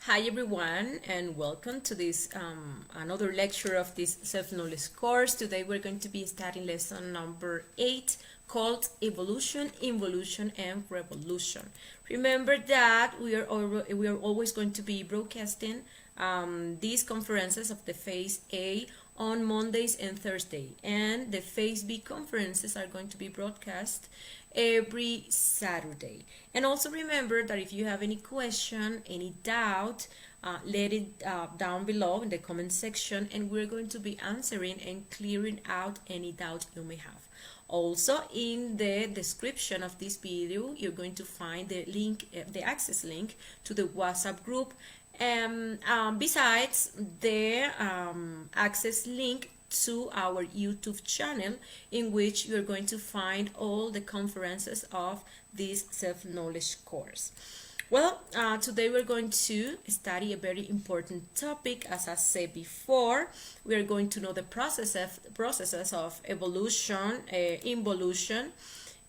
Hi everyone, and welcome to this another lecture of this self-knowledge course. Today we're going to be starting lesson number 8 called Evolution, Involution, and Revolution. Remember that we are always going to be broadcasting these conferences of the Phase A on Mondays and Thursday, and the Phase B conferences are going to be broadcast every Saturday. And also remember that if you have any question, any doubt, let it down below in the comment section, and we're going to be answering and clearing out any doubt you may have. Also, in the description of this video, you're going to find the link, the access link to the WhatsApp group, and besides the access link to our YouTube channel, in which you're going to find all the conferences of this self-knowledge course. Well, today we're going to study a very important topic. As I said before, we are going to know the processes of evolution, involution,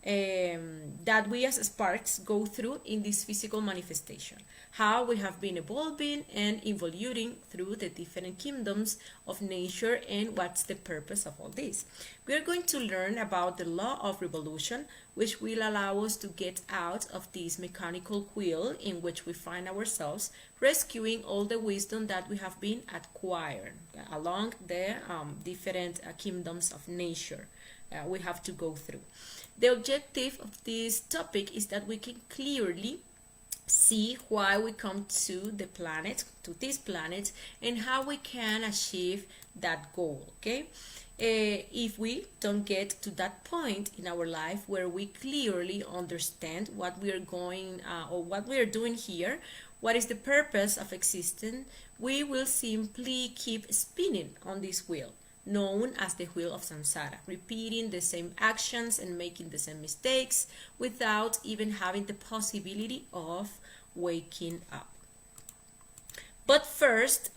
that we as sparks go through in this physical manifestation, how we have been evolving and evolving through the different kingdoms of nature, and what's the purpose of all this. We are going to learn about the law of revolution, which will allow us to get out of this mechanical wheel in which we find ourselves, rescuing all the wisdom that we have been acquired along the different kingdoms of nature. We have to go through. The objective of this topic is that we can clearly see why we come to the planet, to this planet, and how we can achieve that goal, okay? If we don't get to that point in our life where we clearly understand what we are going or what we are doing here, what is the purpose of existing, we will simply keep spinning on this wheel, known as the wheel of samsara, repeating the same actions and making the same mistakes without even having the possibility of waking up. But first,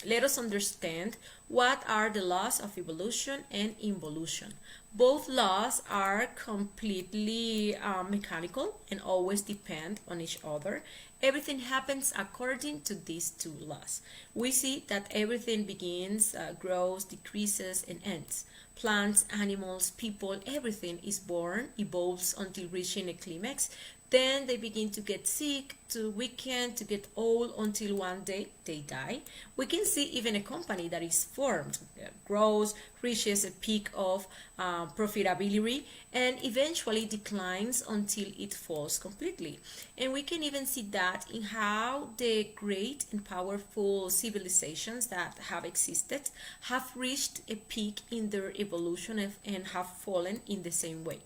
let us understand what are the laws of evolution and involution. Both laws are completely mechanical and always depend on each other. Everything happens according to these two laws. We see that everything begins, grows, decreases, and ends. Plants, animals, people, everything is born, evolves until reaching a climax. Then they begin to get sick, to weaken, to get old, until one day they die. We can see even a company that is formed, grows, reaches a peak of profitability, and eventually declines until it falls completely. And we can even see that in how the great and powerful civilizations that have existed have reached a peak in their evolution and have fallen in the same way.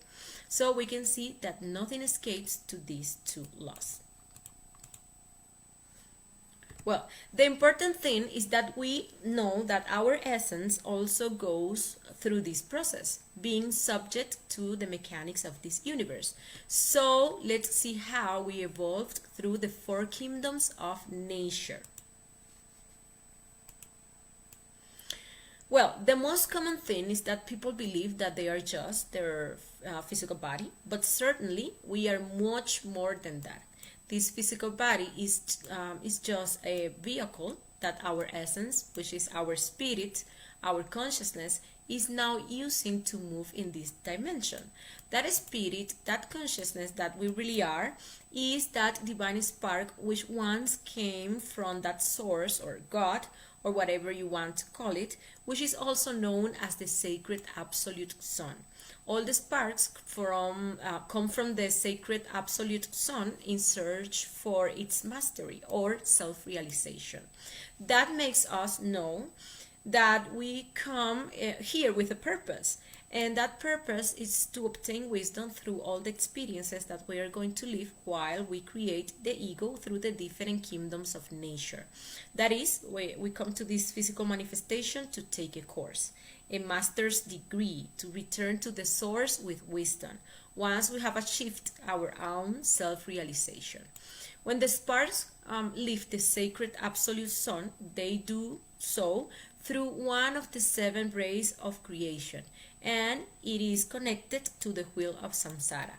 So we can see that nothing escapes to these two laws. Well, the important thing is that we know that our essence also goes through this process, being subject to the mechanics of this universe. So let's see how we evolved through the four kingdoms of nature. Well, the most common thing is that people believe that they are just their physical body, but certainly we are much more than that. This physical body is just a vehicle that our essence, which is our spirit, our consciousness, is now using to move in this dimension. That spirit, that consciousness that we really are, is that divine spark which once came from that source or God, or whatever you want to call it, which is also known as the sacred absolute sun. All the sparks come from the sacred absolute sun in search for its mastery or self-realization. That makes us know that we come here with a purpose, and that purpose is to obtain wisdom through all the experiences that we are going to live while we create the ego through the different kingdoms of nature. That is, we come to this physical manifestation to take a course, a master's degree, to return to the source with wisdom once we have achieved our own self-realization. When the sparks leave the sacred absolute sun, they do so through one of the 7 rays of creation, and it is connected to the wheel of samsara.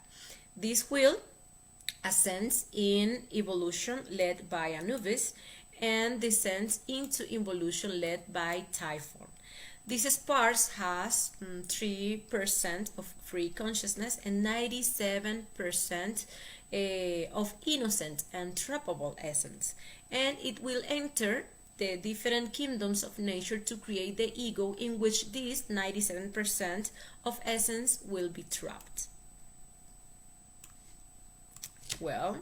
This wheel ascends in evolution led by Anubis, and descends into involution led by Typhon. This spark has 3% of free consciousness and 97% of innocent and trappable essence, and it will enter the different kingdoms of nature to create the ego in which this 97% of essence will be trapped. Well,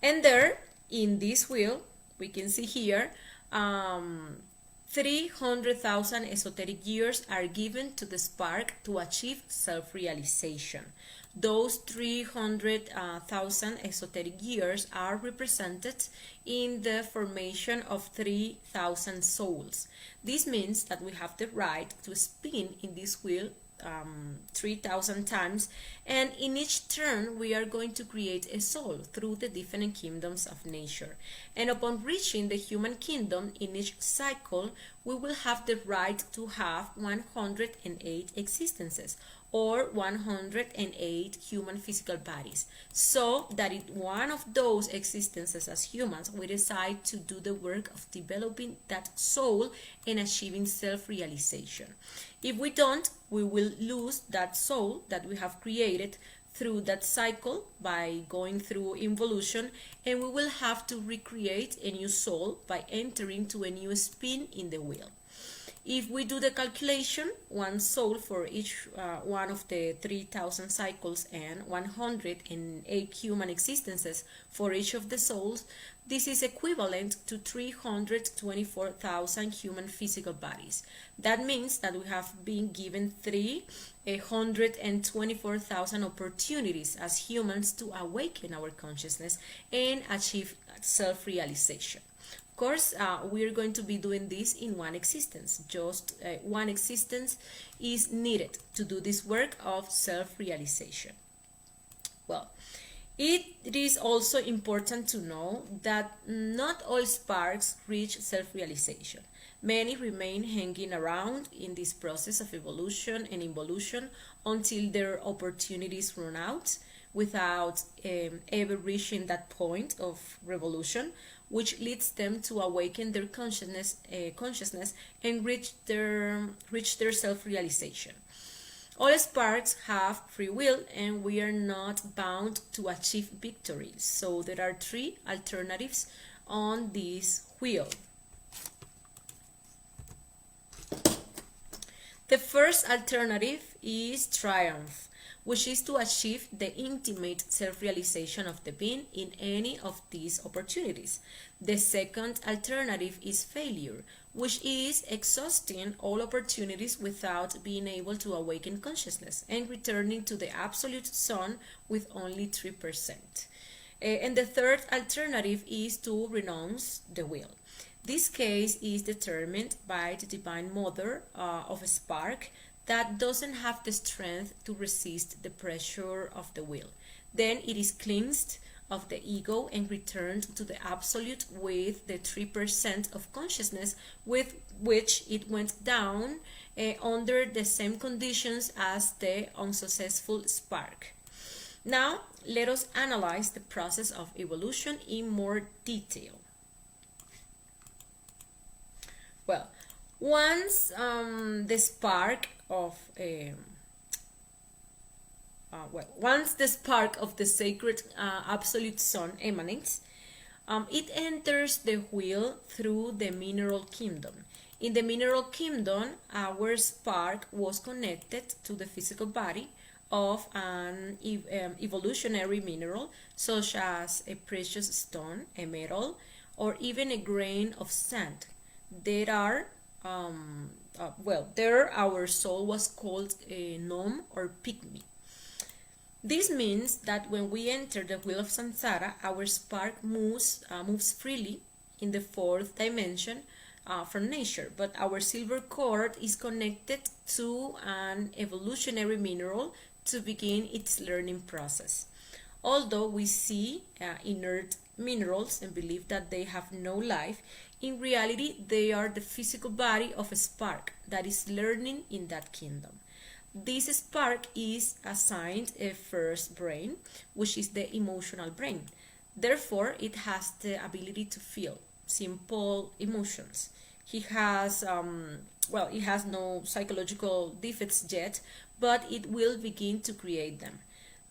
and there in this wheel we can see here 300,000 esoteric years are given to the spark to achieve self-realization. Those 300,000 esoteric years are represented in the formation of 3,000 souls. This means that we have the right to spin in this wheel 3,000 times, and in each turn we are going to create a soul through the different kingdoms of nature, and upon reaching the human kingdom in each cycle we will have the right to have 108 existences, or 108 human physical bodies, so that in one of those existences as humans we decide to do the work of developing that soul and achieving self-realization. If we don't, we will lose that soul that we have created through that cycle by going through involution, and we will have to recreate a new soul by entering to a new spin in the wheel. If we do the calculation, one soul for each one of the 3,000 cycles and 108 human existences for each of the souls, this is equivalent to 324,000 human physical bodies. That means that we have been given 324,000 opportunities as humans to awaken our consciousness and achieve self-realization. Of course, we are going to be doing this in one existence. Just one existence is needed to do this work of self-realization. Well, it is also important to know that not all sparks reach self-realization. Many remain hanging around in this process of evolution and involution until their opportunities run out, without ever reaching that point of revolution, which leads them to awaken their consciousness and reach their self-realization. All sparks have free will, and we are not bound to achieve victory. So there are three alternatives on this wheel. The first alternative is triumph, which is to achieve the intimate self-realization of the being in any of these opportunities. The second alternative is failure, which is exhausting all opportunities without being able to awaken consciousness and returning to the absolute sun with only 3%. And the third alternative is to renounce the will. This case is determined by the Divine Mother of a spark that doesn't have the strength to resist the pressure of the will. Then it is cleansed of the ego and returned to the absolute with the 3% of consciousness with which it went down under the same conditions as the unsuccessful spark. Now, let us analyze the process of evolution in more detail. Well, once the spark of once the spark of the sacred absolute sun emanates, it enters the wheel through the mineral kingdom. In the mineral kingdom, our spark was connected to the physical body of an evolutionary mineral, such as a precious stone, a metal, or even a grain of sand. There our soul was called a gnome or pygmy. This means that when we enter the wheel of samsara, our spark moves freely in the fourth dimension from nature, but our silver cord is connected to an evolutionary mineral to begin its learning process. Although we see inert minerals and believe that they have no life, in reality they are the physical body of a spark that is learning in that kingdom. This spark is assigned a first brain, which is the emotional brain. Therefore, it has the ability to feel simple emotions. He has, it has no psychological defects yet, but it will begin to create them.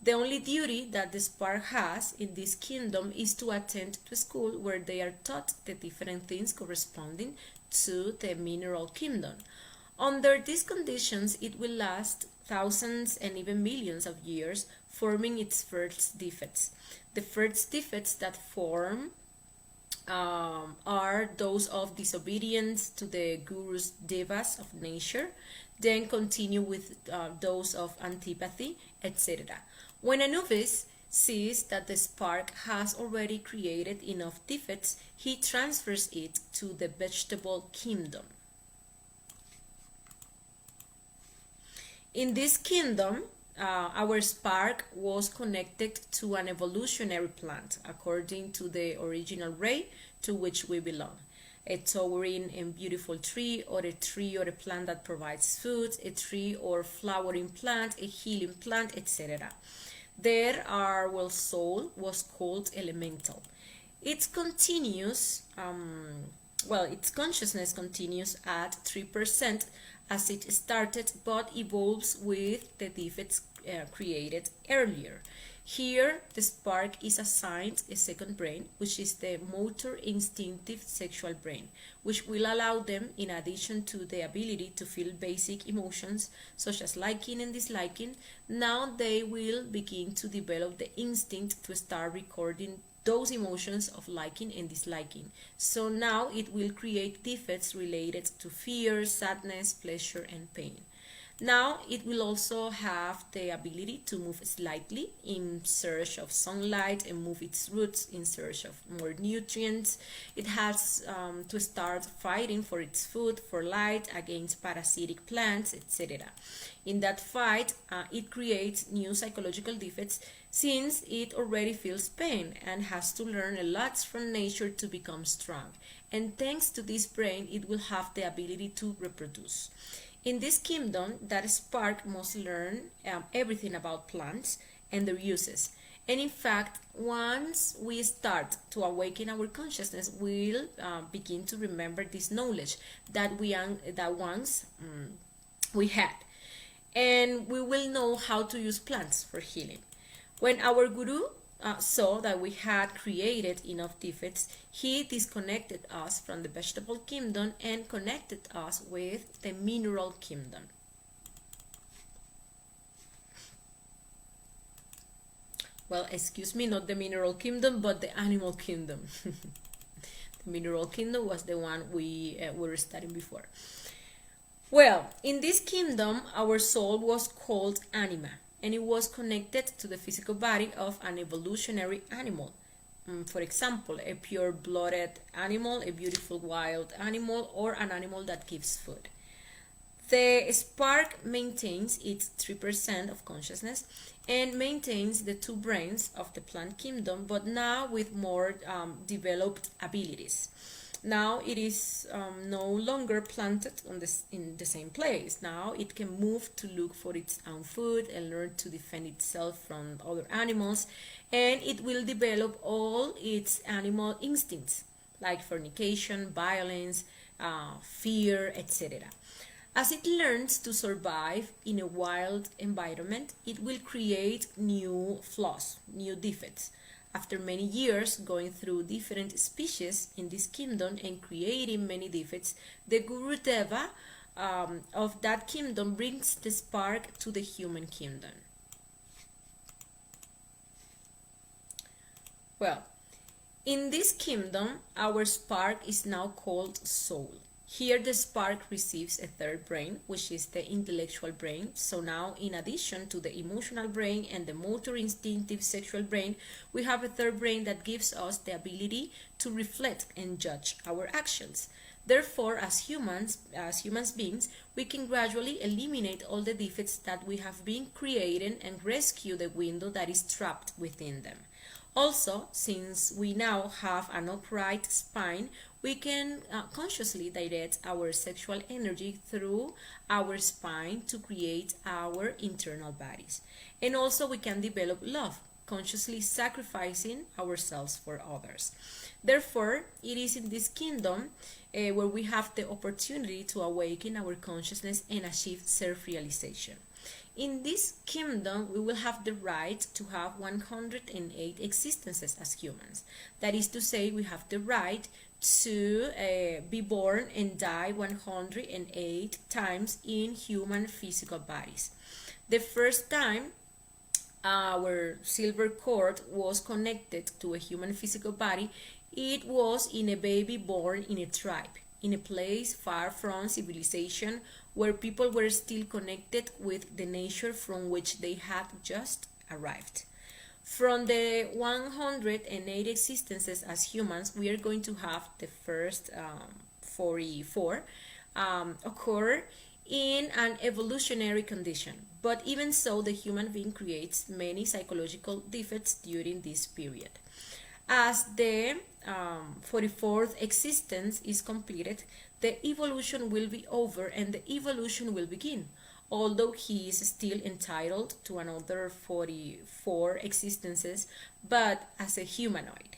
The only duty that the spark has in this kingdom is to attend to school where they are taught the different things corresponding to the mineral kingdom. Under these conditions, it will last thousands and even millions of years, forming its first defects. The first defects that form are those of disobedience to the gurus devas of nature, then continue with those of antipathy, etc. When a novice sees that the spark has already created enough defects, he transfers it to the vegetable kingdom. In this kingdom, our spark was connected to an evolutionary plant according to the original ray to which we belong. A towering and beautiful tree, or a plant that provides food, a tree or flowering plant, a healing plant, etc. There, our soul was called elemental. Its consciousness continues at 3% as it started, but evolves with the defects created earlier. Here, the spark is assigned a second brain, which is the motor instinctive sexual brain, which will allow them, in addition to the ability to feel basic emotions such as liking and disliking, now they will begin to develop the instinct to start recording those emotions of liking and disliking. So now it will create defects related to fear, sadness, pleasure, and pain. Now it will also have the ability to move slightly in search of sunlight and move its roots in search of more nutrients. It has to start fighting for its food, for light, against parasitic plants, etc. In that fight, it creates new psychological defects since it already feels pain and has to learn a lot from nature to become strong. And thanks to this brain, it will have the ability to reproduce. In this kingdom, that spark must learn everything about plants and their uses. And in fact, once we start to awaken our consciousness, we'll begin to remember this knowledge that once we had. And we will know how to use plants for healing. When our guru saw that we had created enough defects, he disconnected us from the vegetable kingdom and connected us with the mineral kingdom. Well, excuse me, not the mineral kingdom, but the animal kingdom. The mineral kingdom was the one we were studying before. Well, in this kingdom, our soul was called anima, and it was connected to the physical body of an evolutionary animal. For example, a pure-blooded animal, a beautiful wild animal, or an animal that gives food. The spark maintains its 3% of consciousness and maintains the two brains of the plant kingdom, but now with more developed abilities. Now it is no longer planted in the same place. Now it can move to look for its own food and learn to defend itself from other animals, and it will develop all its animal instincts like fornication, violence, fear, etc. As it learns to survive in a wild environment, it will create new flaws, new defects. After many years going through different species in this kingdom and creating many defects, the Guru Deva of that kingdom brings the spark to the human kingdom. Well, in this kingdom, our spark is now called soul. Here the spark receives a third brain, which is the intellectual brain. So now, in addition to the emotional brain and the motor instinctive sexual brain, we have a third brain that gives us the ability to reflect and judge our actions. Therefore, as human beings, we can gradually eliminate all the defects that we have been creating and rescue the window that is trapped within them. Also, since we now have an upright spine, we can consciously direct our sexual energy through our spine to create our internal bodies. And also, we can develop love, consciously sacrificing ourselves for others. Therefore, it is in this kingdom where we have the opportunity to awaken our consciousness and achieve self-realization. In this kingdom, we will have the right to have 108 existences as humans. That is to say, we have the right to be born and die 108 times in human physical bodies. The first time our silver cord was connected to a human physical body, it was in a baby born in a tribe, in a place far from civilization, where people were still connected with the nature from which they had just arrived. From the 108 existences as humans, we are going to have the first 44 occur in an evolutionary condition. But even so, the human being creates many psychological defects during this period. As the 44th existence is completed, the evolution will be over and the evolution will begin, although he is still entitled to another 44 existences, but as a humanoid.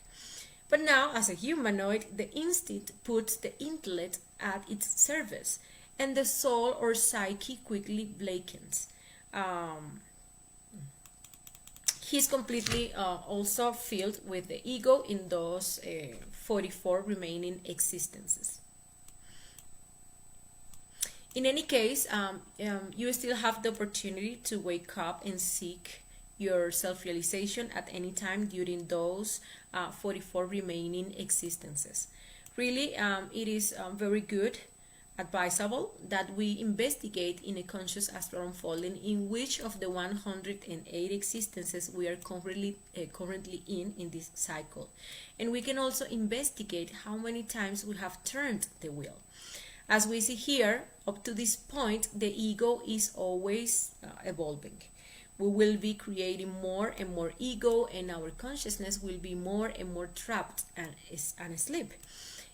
But now, as a humanoid, the instinct puts the intellect at its service, and the soul or psyche quickly blankens. He's completely also filled with the ego in those 44 remaining existences. In any case, you still have the opportunity to wake up and seek your self-realization at any time during those 44 remaining existences. Really, it is very good, advisable that we investigate in a conscious astral unfolding in which of the 108 existences we are currently in this cycle. And we can also investigate how many times we have turned the wheel. As we see here, up to this point, the ego is always evolving. We will be creating more and more ego, and our consciousness will be more and more trapped and asleep.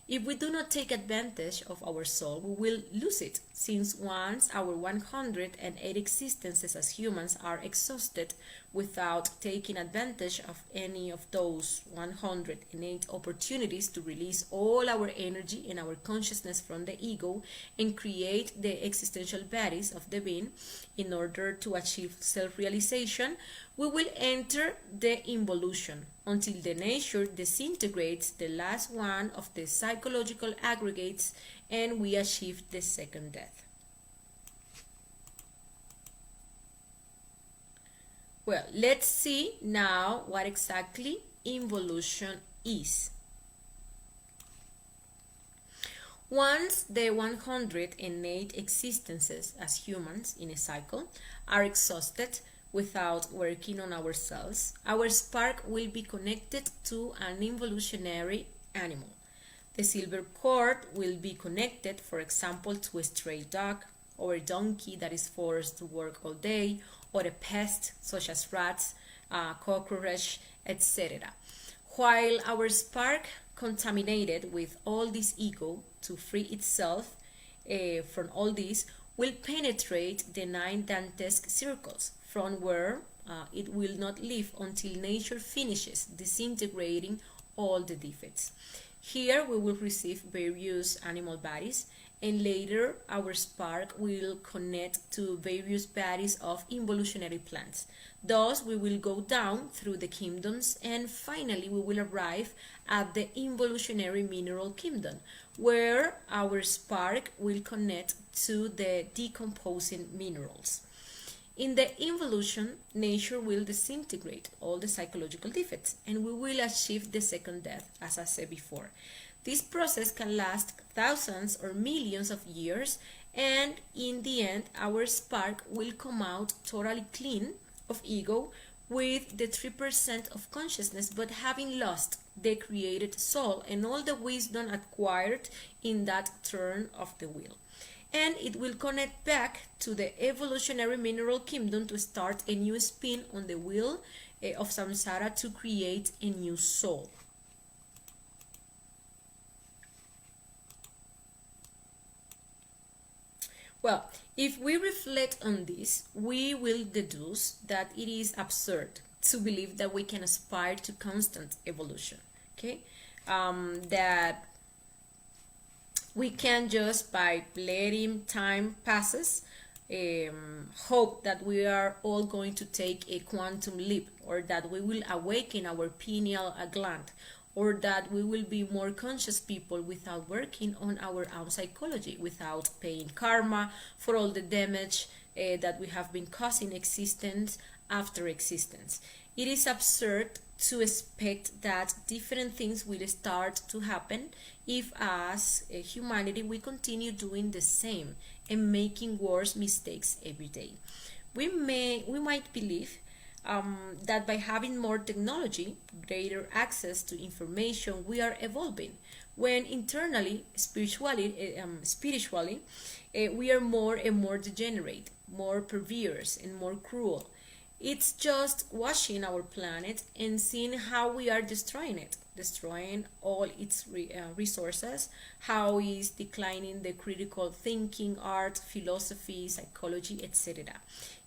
If we do not take advantage of our soul, we will lose it, since once our 108 existences as humans are exhausted without taking advantage of any of those 108 opportunities to release all our energy and our consciousness from the ego and create the existential bodies of the being in order to achieve self-realization, we will enter the involution until the nature disintegrates the last one of the psychological aggregates and we achieve the second death. Well, let's see now what exactly involution is. Once the 108 existences as humans in a cycle are exhausted without working on ourselves, our spark will be connected to an involutionary animal. The silver cord will be connected, for example, to a stray dog or a donkey that is forced to work all day, or a pest such as rats, cockroach, etc. While our spark, contaminated with all this ego to free itself from all this, will penetrate the 9 Dantesque circles, from where it will not leave until nature finishes disintegrating all the defects. Here we will receive various animal bodies, and later our spark will connect to various bodies of involutionary plants. Thus we will go down through the kingdoms, and finally we will arrive at the involutionary mineral kingdom, where our spark will connect to the decomposing minerals. In the involution, nature will disintegrate all the psychological defects, and we will achieve the second death, as I said before. This process can last thousands or millions of years, and in the end, our spark will come out totally clean of ego, with the 3% of consciousness, but having lost the created soul and all the wisdom acquired in that turn of the wheel. and it will connect back to the evolutionary mineral kingdom to start a new spin on the wheel of samsara to create a new soul. Well, if we reflect on this, we will deduce that it is absurd to believe that we can aspire to constant evolution, okay? That we can just, by letting time passes, hope that we are all going to take a quantum leap, or that we will awaken our pineal gland, or that we will be more conscious people without working on our own psychology, without paying karma for all the damage that we have been causing existence after existence. It is absurd to expect that different things will start to happen if, as humanity, we continue doing the same and making worse mistakes every day. We might believe that by having more technology, greater access to information, we are evolving, when internally, spiritually, we are more and more degenerate, more perverse, and more cruel. It's just watching our planet and seeing how we are destroying it, destroying all its resources, how is declining the critical thinking, art, philosophy, psychology, etc.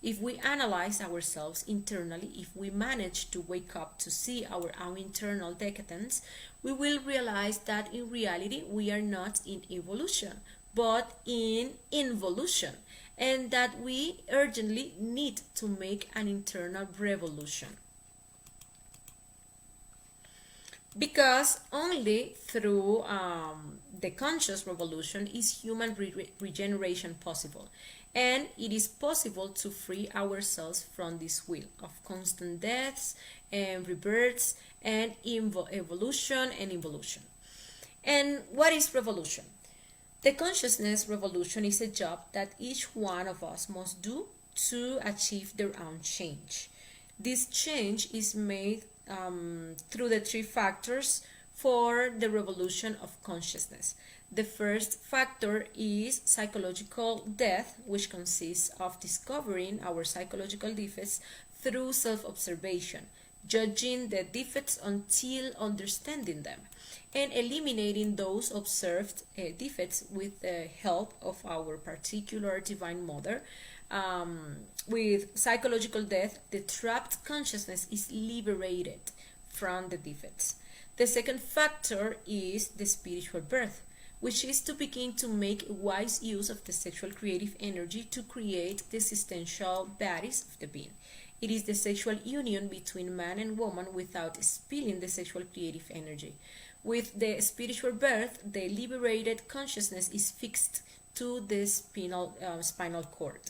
If we analyze ourselves internally, if we manage to wake up to see our own internal decadence, we will realize that in reality we are not in evolution, but in involution, and that we urgently need to make an internal revolution. Because only through the conscious revolution is human regeneration possible, and it is possible to free ourselves from this wheel of constant deaths and rebirths and evolution and involution. And what is revolution? The consciousness revolution is a job that each one of us must do to achieve their own change. This change is made through the three factors for the revolution of consciousness. The first factor is psychological death, which consists of discovering our psychological defects through self-observation, judging the defects until understanding them, and eliminating those observed defects with the help of our particular divine mother. With psychological death, the trapped consciousness is liberated from the defects. The second factor is the spiritual birth, which is to begin to make wise use of the sexual creative energy to create the existential bodies of the being. It is the sexual union between man and woman without spilling the sexual creative energy. With the spiritual birth, the liberated consciousness is fixed to the spinal cord.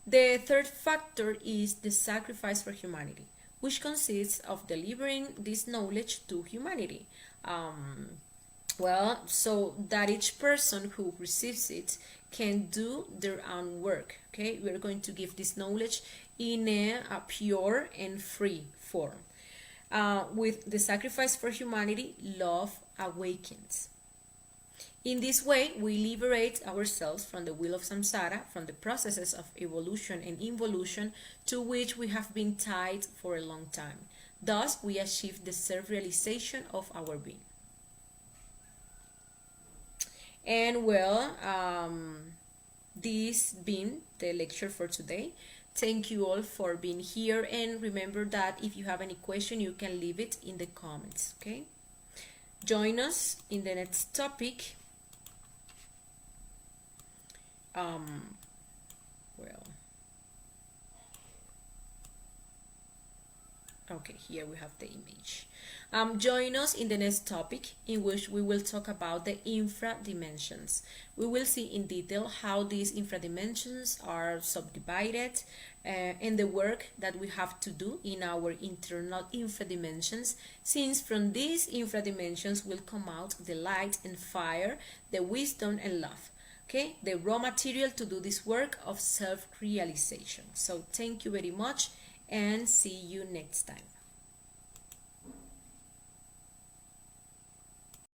The third factor is the sacrifice for humanity, which consists of delivering this knowledge to humanity. So that each person who receives it can do their own work. Okay, we're going to give this knowledge in a pure and free form. With the sacrifice for humanity, love awakens. In this way, we liberate ourselves from the wheel of samsara, from the processes of evolution and involution to which we have been tied for a long time. Thus, we achieve the self-realization of our being. And this been the lecture for today. Thank you all for being here, and remember that if you have any question, you can leave it in the comments, okay? Join us in the next topic. Okay, here we have the image. Join us in the next topic, in which we will talk about the infradimensions. We will see in detail how these infradimensions are subdivided and the work that we have to do in our internal infradimensions, since from these infradimensions will come out the light and fire, the wisdom and love. Okay, the raw material to do this work of self-realization. So thank you very much, and see you next time.